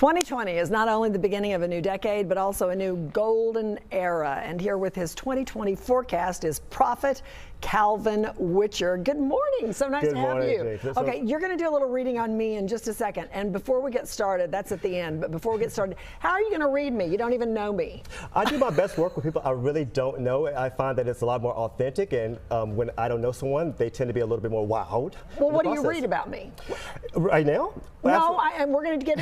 2020 is not only the beginning of a new decade, but also a new golden era. And here with his 2020 forecast is Prophet Calvin Witcher. Good morning. So nice to have you. Jake. Okay, you're going to do a little reading on me in just a second. And before we get started, that's at the end, but before we get started, how are you going to read me? You don't even know me. I do my best work with people I really don't know. I find that it's a lot more authentic, and when I don't know someone, they tend to be a little bit more wowed. Well, what do you read about me? Right now? No, and we're going to get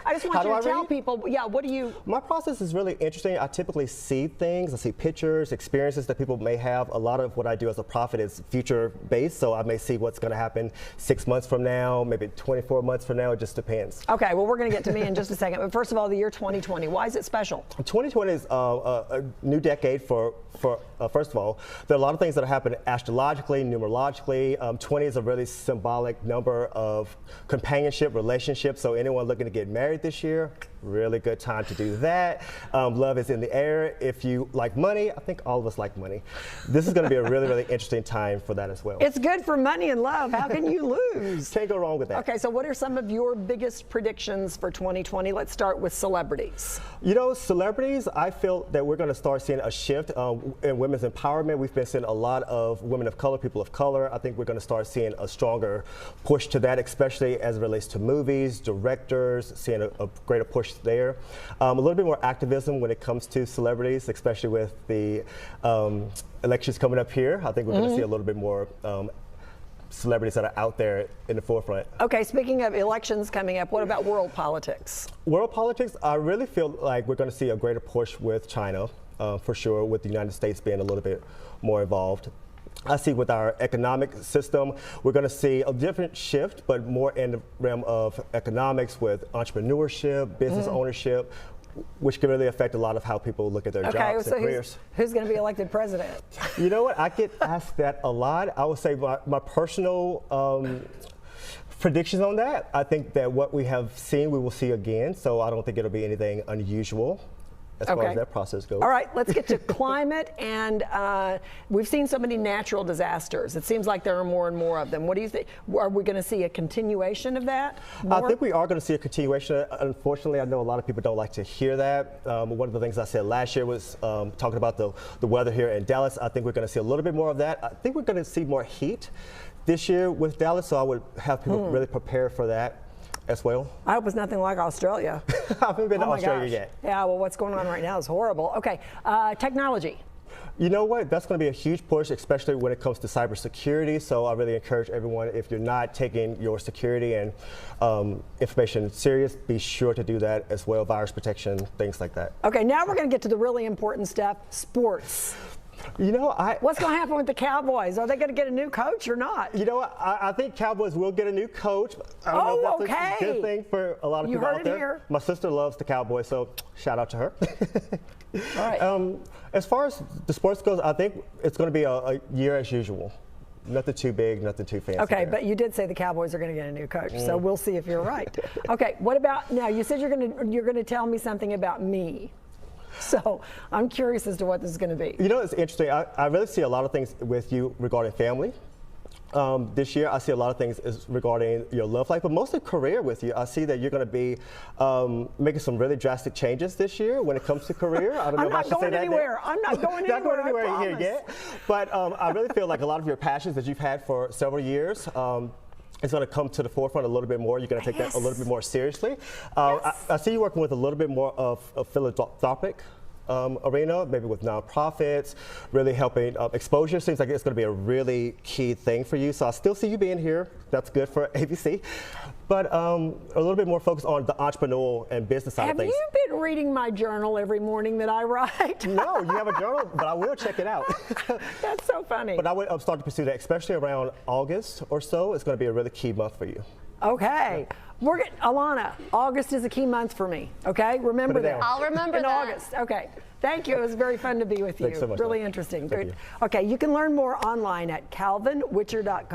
I just want you to tell read? people, yeah, what do you... My process is really interesting. I typically see things. I see pictures, experiences that people may have. A lot of what I do as a prophet is future-based, so I may see what's going to happen 6 months from now, maybe 24 months from now. It just depends. Okay, well, we're going to get to me in just a second. But first of all, the year 2020, why is it special? 2020 is a new decade for first of all, there are a lot of things that are happening astrologically, numerologically. 20 is a really symbolic number of companionship, relationships. So anyone looking to get married this year, really good time to do that. Love is in the air. If you like money, I think all of us like money. This is going to be a really, really interesting time for that as well. It's good for money and love. How can you lose? Can't go wrong with that. Okay, so what are some of your biggest predictions for 2020? Let's start with celebrities. You know, celebrities, I feel that we're going to start seeing a shift in women's empowerment. We've been seeing a lot of women of color, people of color. I think we're going to start seeing a stronger push to that, especially as it relates to movies, directors, seeing a greater push there. A little bit more activism when it comes to celebrities, especially with the elections coming up here. I think we're going to see a little bit more celebrities that are out there in the forefront. Okay, speaking of elections coming up, what about world politics? World politics, I really feel like we're going to see a greater push with China, for sure, with the United States being a little bit more involved. I see with our economic system, we're going to see a different shift, but more in the realm of economics with entrepreneurship, business ownership, which can really affect a lot of how people look at their jobs and careers. Who's going to be elected president? You know what? I get asked that a lot. I would say my personal predictions on that, I think that what we have seen, we will see again. So I don't think it'll be anything unusual as far as that process goes. All right, let's get to climate. And we've seen so many natural disasters. It seems like there are more and more of them. What do you think? Are we going to see a continuation of that? I think we are going to see a continuation. Unfortunately, I know a lot of people don't like to hear that. One of the things I said last year was talking about the weather here in Dallas. I think we're going to see a little bit more of that. I think we're going to see more heat this year with Dallas, so I would have people really prepare for that as well. I hope it's nothing like Australia. I haven't been to Australia yet. Yeah, well, what's going on right now is horrible. Okay, technology. You know what? That's going to be a huge push, especially when it comes to cybersecurity. So I really encourage everyone, if you're not taking your security and information serious, be sure to do that as well. Virus protection, things like that. Okay, now we're going to get to the really important stuff, sports. You know, what's going to happen with the Cowboys? Are they going to get a new coach or not? You know what? I think Cowboys will get a new coach. I don't know if that's a good thing for a lot of people out there. Here. My sister loves the Cowboys, so shout out to her. All right. As far as the sports goes, I think it's going to be a year as usual. Nothing too big, nothing too fancy. Okay, but you did say the Cowboys are going to get a new coach, so we'll see if you're right. Okay, what about now? You said you're going to tell me something about me. So I'm curious as to what this is going to be. You know, it's interesting. I really see a lot of things with you regarding family. This year, I see a lot of things regarding your love life, but mostly career with you. I see that you're going to be making some really drastic changes this year when it comes to career. I don't know if I should say that. I'm not going anywhere. Not going anywhere here yet. But I really feel like a lot of your passions that you've had for several years, it's going to come to the forefront a little bit more. You're going to take that a little bit more seriously. I see you working with a little bit more of a philanthropic arena, maybe with nonprofits, really helping exposure. Seems like it's going to be a really key thing for you. So I still see you being here. That's good for ABC. But a little bit more focused on the entrepreneurial and business side of things. Have you been reading my journal every morning that I write? No, you have a journal, but I will check it out. That's so funny. But I would start to pursue that, especially around August or so. It's going to be a really key month for you. Okay. Alana, August is a key month for me. Okay, remember that. I'll remember in that. August. Okay. Thank you. It was very fun to be with you. Thanks so much. Really interesting. Thank you. Okay, you can learn more online at calvinwitcher.com.